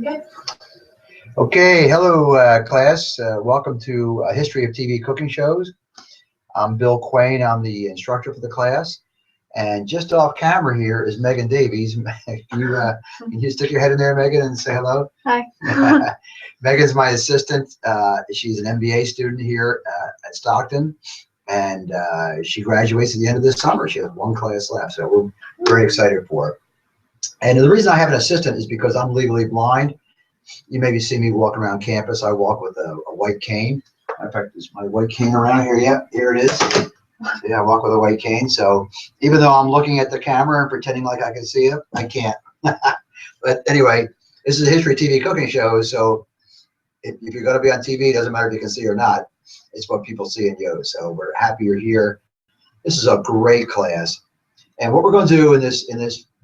Okay. Okay, hello class. Welcome to History of TV Cooking Shows. I'm Bill Quain. I'm the instructor for the class. And just off camera here is Megan Davies. Can you stick your head in there, Megan, and say hello? Hi. Megan's my assistant. She's an MBA student here at Stockton. And she graduates at the end of this summer. She has one class left, so we're very excited for her. And the reason I have an assistant is because I'm legally blind. You maybe see me walking around campus. I walk with a white cane. In fact, is my white cane around here? Yeah, here it is. Yeah, I walk with a white cane. So even though I'm looking at the camera and pretending like I can see it, I can't. But anyway, this is a history TV cooking show. So if you're going to be on TV, it doesn't matter if you can see or not. It's what people see in you. So we're happy you're here. This is a great class. And what we're going to do in this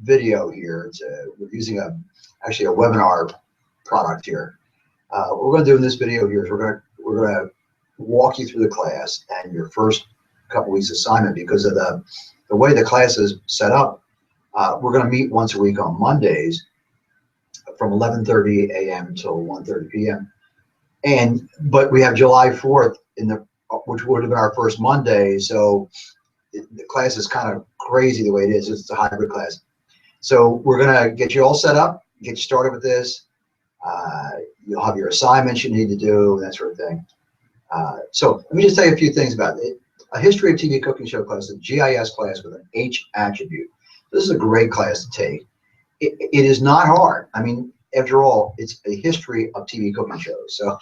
video here, we're using actually a webinar product here. What we're going to do in this video here is we're going to walk you through the class and your first couple weeks assignment. Because of the way the class is set up, we're going to meet once a week on Mondays from 11:30 a.m. till 1:30 p.m. But we have July 4th which would have been our first Monday. So the class is kind of crazy the way it is. It's a hybrid class. So we're going to get you all set up, get you started with this. You'll have your assignments you need to do, and that sort of thing. So let me just tell you a few things about it. A History of TV Cooking Show class, a GIS class with an H attribute. This is a great class to take. It is not hard. I mean, after all, it's a history of TV cooking shows. So,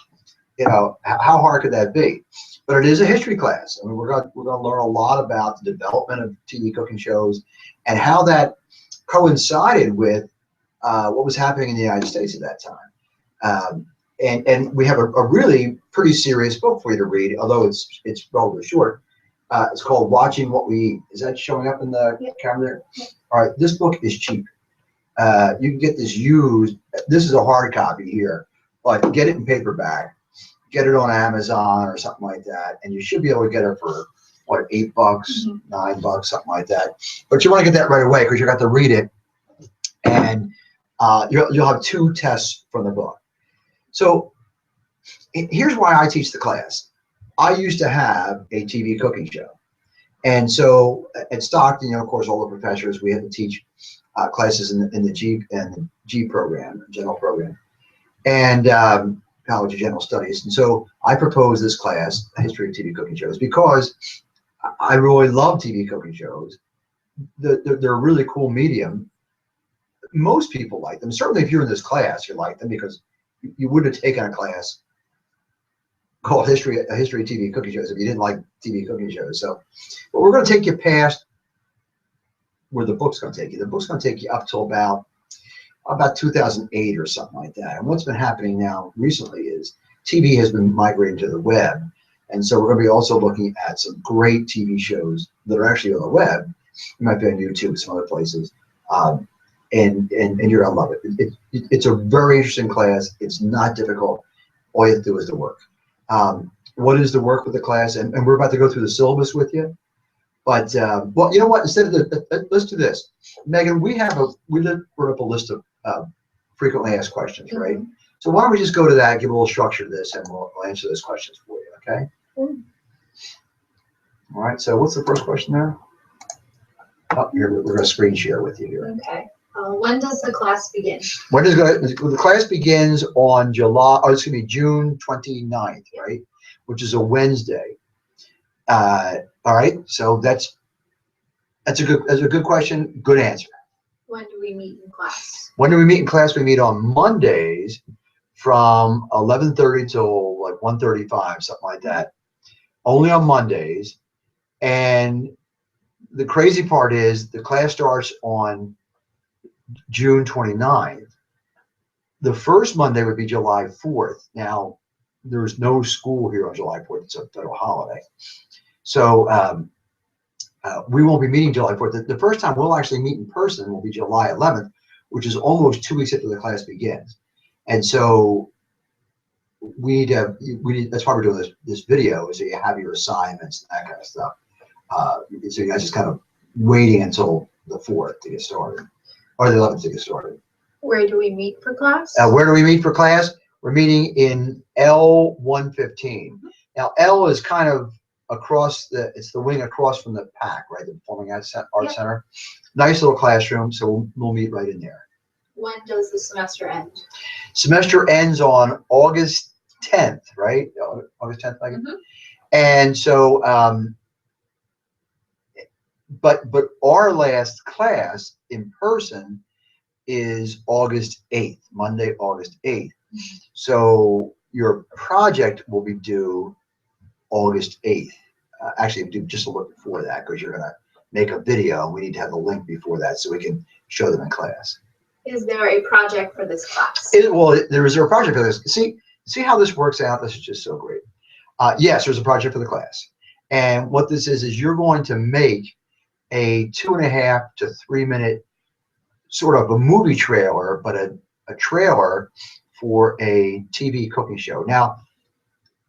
you know, how hard could that be? But it is a history class. I mean, we're going to learn a lot about the development of TV cooking shows and how that coincided with what was happening in the United States at that time. And we have a really pretty serious book for you to read, although it's relatively short. It's called Watching What We Eat. Is that showing up in the camera there? Yep. All right, this book is cheap. You can get this used. This is a hard copy here, but get it in paperback. Get it on Amazon or something like that, and you should be able to get it for what, $8, $9, something like that. But you want to get that right away because you got to read it, and you'll have 2 tests from the book. So here's why I teach the class. I used to have a TV cooking show, and so at Stockton, you know, of course, all the professors, we had to teach classes in the G program, general program, and College of General Studies. And so I proposed this class, a History of TV Cooking Shows, because I really love TV cooking shows. They're a really cool medium. Most people like them. Certainly if you're in this class, you like them, because you wouldn't have taken a class called a History of TV Cooking Shows if you didn't like TV cooking shows. So, but we're going to take you past where the book's going to take you. The book's going to take you up to about 2008 or something like that. And what's been happening now recently is TV has been migrating to the web. And so we're going to be also looking at some great TV shows that are actually on the web. You might be on YouTube, some other places. And you're going to love it. It's a very interesting class. It's not difficult. All you have to do is the work. What is the work with the class? And we're about to go through the syllabus with you. But, well, you know what? Instead of let's do this. Megan, we wrote up a list of frequently asked questions, right? So why don't we just go to that, give a little structure to this, and we'll answer those questions for you, okay? All right, so what's the first question there? Oh, here, we're going to screen share with you here. Okay. When does the class begin? The class begins on June 29th, right? Which is a Wednesday. All right, so that's a good question, good answer. When do we meet in class? When do we meet in class? We meet on Mondays from 11:30 till like 1:35, something like that. Only on Mondays. And the crazy part is the class starts on June 29th. The first Monday would be July 4th. Now, there's no school here on July 4th. It's a federal holiday. So we won't be meeting July 4th. The first time we'll actually meet in person will be July 11th, which is almost 2 weeks after the class begins. And so we need that's why we're doing this video, so you have your assignments and that kind of stuff. So you guys just kind of waiting until the 4th to get started, or the 11th to get started. Where do we meet for class? Where do we meet for class? We're meeting in L115. Now, L is kind of it's the wing across from the PAC, right? The Performing Arts Center. Nice little classroom, so we'll meet right in there. When does the semester end? Semester ends on August 10th, right? August 10th, Megan? And so, but our last class in person is August 8th, Monday, August 8th. So your project will be due August 8th. Actually, do just a little before that, because you're going to make a video. We need to have the link before that so we can show them in class. Is there a project for this class? Well, there is a project for this. See how this works out? This is just so great. Yes, there's a project for the class. And what this is you're going to make a 2.5 to 3 minute sort of a movie trailer, but a trailer for a TV cooking show. Now,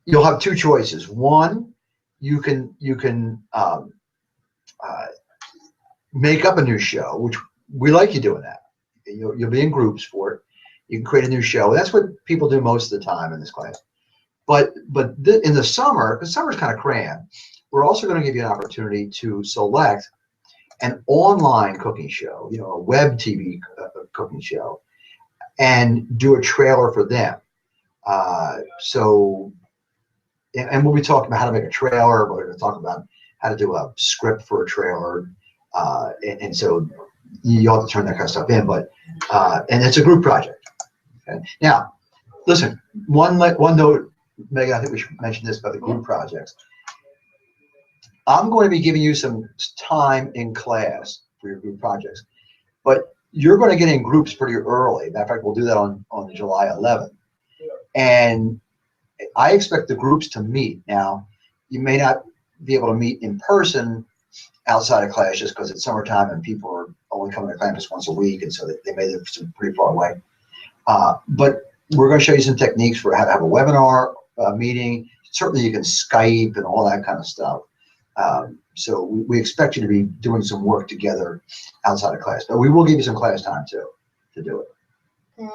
you'll have two choices. One, you can make up a new show, which we like you doing that. You'll be in groups for it. You can create a new show. That's what people do most of the time in this class. But in the summer, because summer's kind of cramped, we're also going to give you an opportunity to select an online cooking show, a web TV cooking show, and do a trailer for them. And we'll be talking about how to make a trailer. We're going to talk about how to do a script for a trailer. And so you'll have to turn that kind of stuff in, and it's a group project. Okay? Now, listen, one note, Megan, I think we should mention this about the group projects. I'm going to be giving you some time in class for your group projects, but you're going to get in groups pretty early. Matter of fact, we'll do that on July 11th. And I expect the groups to meet. Now, you may not be able to meet in person outside of class just because it's summertime and people are only coming to campus once a week, and so they may live pretty far away. But we're going to show you some techniques for how to have a webinar meeting. Certainly you can Skype and all that kind of stuff. So we expect you to be doing some work together outside of class, but we will give you some class time too to do it. And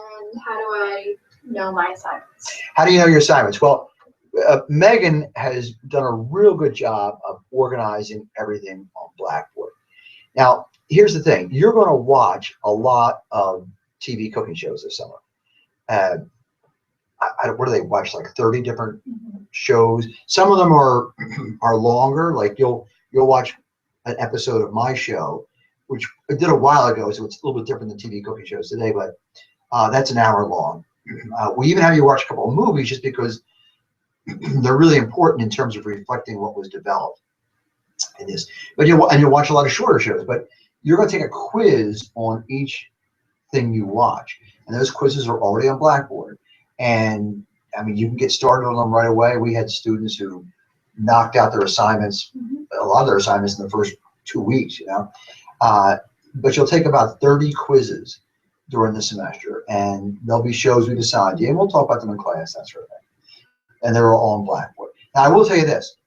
how do I know my assignments? How do you know your assignments? Well, Megan has done a real good job of organizing everything on Blackboard. Now, here's the thing. You're going to watch a lot of TV cooking shows this summer. What do they watch? Like 30 different shows. Some of them are longer. Like you'll watch an episode of my show, which I did a while ago, so it's a little bit different than TV cooking shows today, but that's an hour long. We even have you watch a couple of movies just because they're really important in terms of reflecting what was developed in this. But you'll watch a lot of shorter shows, but you're going to take a quiz on each thing you watch, and those quizzes are already on Blackboard. And I mean, you can get started on them right away. We had students who knocked out their assignments, a lot of their assignments in the first 2 weeks, but you'll take about 30 quizzes during the semester, and there'll be shows we've assigned you, and we'll talk about them in class, that sort of thing. And they're all on Blackboard. Now, I will tell you this.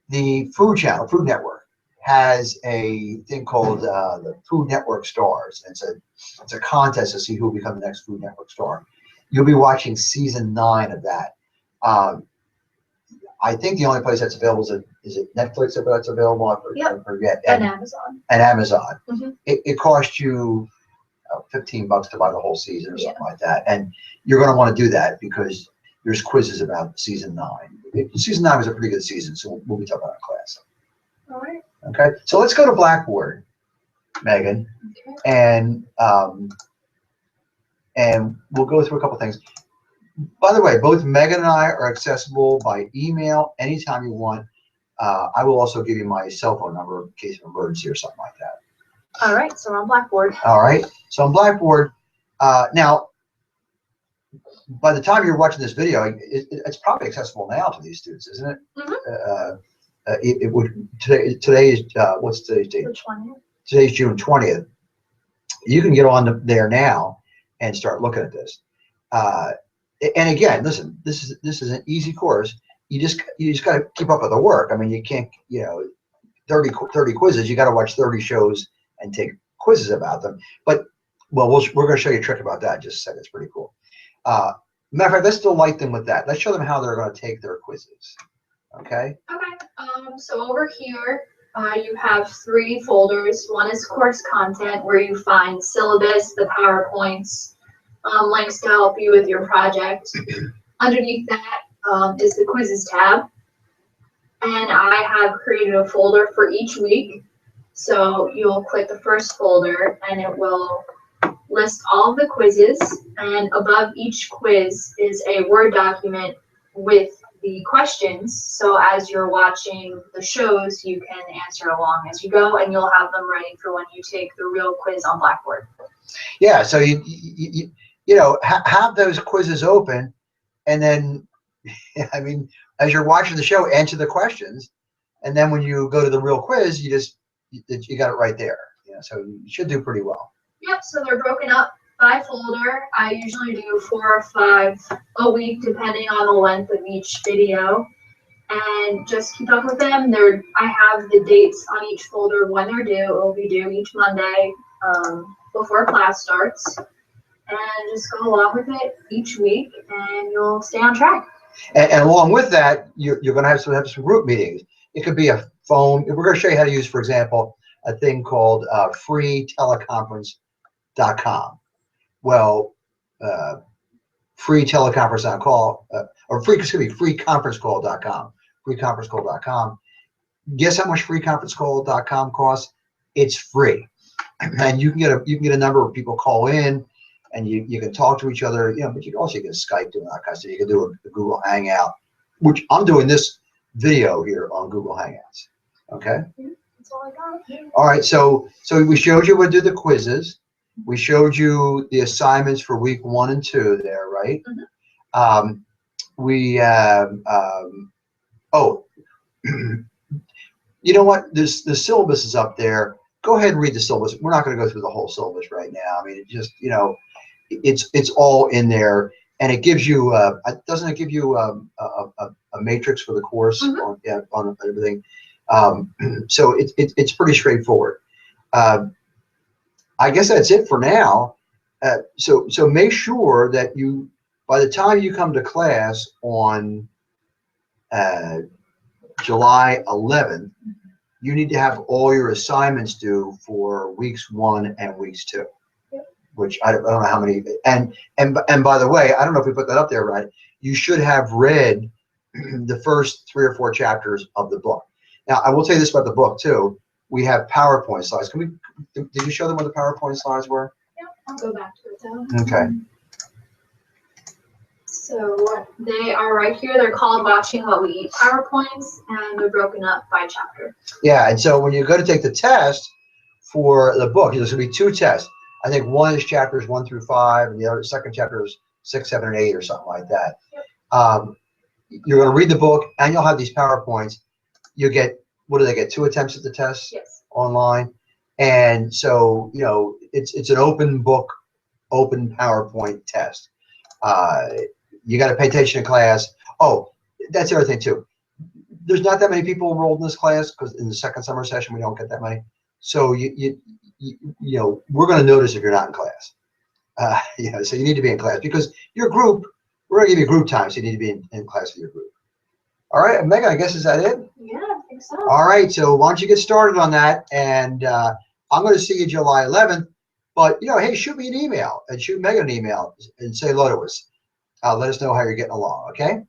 The Food Channel, Food Network, has a thing called the Food Network Stars. It's a contest to see who will become the next Food Network star. You'll be watching season 9 of that. I think the only place that's available is it Netflix that's available? I forget. And Amazon. And Amazon. It costs you $15 to buy the whole season or something like that. And you're going to want to do that because there's quizzes about season 9. Season 9 was a pretty good season, so we'll be talking about it in class. All right. Okay, so let's go to Blackboard, Megan, and we'll go through a couple things. By the way, both Megan and I are accessible by email anytime you want. I will also give you my cell phone number in case of emergency or something like that. All right, so we're on Blackboard. All right, so on Blackboard, now, by the time you're watching this video, it's probably accessible now to these students, isn't it? It would today is what's today's date? The 20th. Today's June 20th. You can get on there now and start looking at this. And again, listen, this is an easy course. You just got to keep up with the work. I mean, you can't 30 quizzes. You got to watch 30 shows and take quizzes about them. But Well, we're going to show you a trick about that in just a second. It's pretty cool. Matter of fact, let's delight them with that. Let's show them how they're going to take their quizzes. Okay? Okay. So over here, you have 3 folders. One is course content, where you find syllabus, the PowerPoints, links to help you with your project. Underneath that is the quizzes tab. And I have created a folder for each week. So you'll click the first folder and it will list all of the quizzes, and above each quiz is a Word document with the questions. So as you're watching the shows, you can answer along as you go, and you'll have them ready for when you take the real quiz on Blackboard. Yeah, so you know, have those quizzes open, and then, I mean, as you're watching the show, answer the questions, and then when you go to the real quiz, you got it right there. You know, so you should do pretty well. Yep, so they're broken up by folder. I usually do 4 or 5 a week, depending on the length of each video. And just keep up with them. I have the dates on each folder when they're due. It will be due each Monday before class starts. And just go along with it each week, and you'll stay on track. And along with that, you're going to have some group meetings. It could be a phone. We're going to show you how to use, for example, a thing called freeteleconference.com. Well, free teleconference.call, or freeconferencecall.com. Freeconferencecall.com. Guess how much freeconferencecall.com costs? It's free, and you can get a number of people call in, and you can talk to each other. You know, but you can also get Skype, doing that kind of stuff. You can do a Google Hangout, which I'm doing this video here on Google Hangouts. Okay. That's all I got. All right. So we showed you what to do the quizzes. We showed you the assignments for week 1 and 2 there, right? Mm-hmm. Oh, you know what? The syllabus is up there. Go ahead and read the syllabus. We're not going to go through the whole syllabus right now. I mean, it just, you know, it's all in there, and it gives you doesn't it give you a matrix for the course? Mm-hmm. on everything. So it's pretty straightforward. I guess that's it for now. So make sure that by the time you come to class on July 11th, you need to have all your assignments due for weeks 1 and weeks 2. Yep. Which I don't know how many. And by the way, I don't know if we put that up there right. You should have read the first 3 or 4 chapters of the book. Now, I will tell you this about the book too. We have PowerPoint slides. Did you show them what the PowerPoint slides were? Yep, I'll go back to it though. Okay. So they are right here. They're called Watching What We Eat PowerPoints, and they're broken up by chapter. Yeah, and so when you go to take the test for the book, there's going to be 2 tests. I think one is chapters 1 through 5, and the second chapter is 6, 7, and 8, or something like that. Yep. You're going to read the book, and you'll have these PowerPoints. You get, what do they get? 2 attempts at the test? Yes. Online. And so, you know, it's an open book, open PowerPoint test. You got to pay attention in class. Oh, that's the other thing too. There's not that many people enrolled in this class, because in the second summer session we don't get that many. So you know, we're going to notice if you're not in class. You know, so you need to be in class, because your group, we're going to give you group time, so you need to be in class with your group. All right, Megan, I guess, is that it? Yeah, I think so. All right, so why don't you get started on that, and I'm going to see you July 11th. But, you know, hey, shoot me an email, and shoot Megan an email, and say hello to us. Let us know how you're getting along, okay?